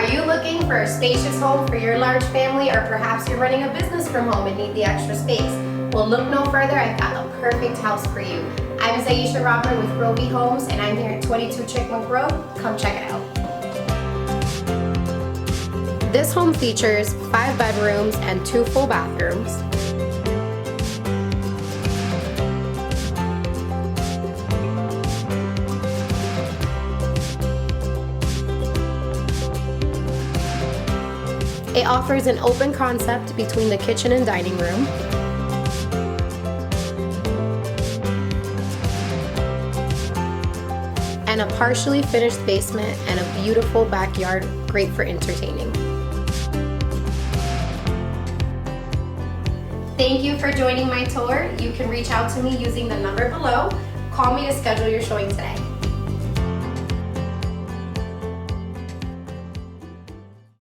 Are you looking for a spacious home for your large family, or perhaps you're running a business from home and need the extra space? Well, look no further, I've got a perfect house for you. I'm Zaisha Robin with Rovi Homes, and I'm here at 22 Chipmunk Road. Come check it out. This home features 5 bedrooms and 2 full bathrooms. It offers an open concept between the kitchen and dining room. And a partially finished basement and a beautiful backyard, great for entertaining. Thank you for joining my tour. You can reach out to me using the number below. Call me to schedule your showing today.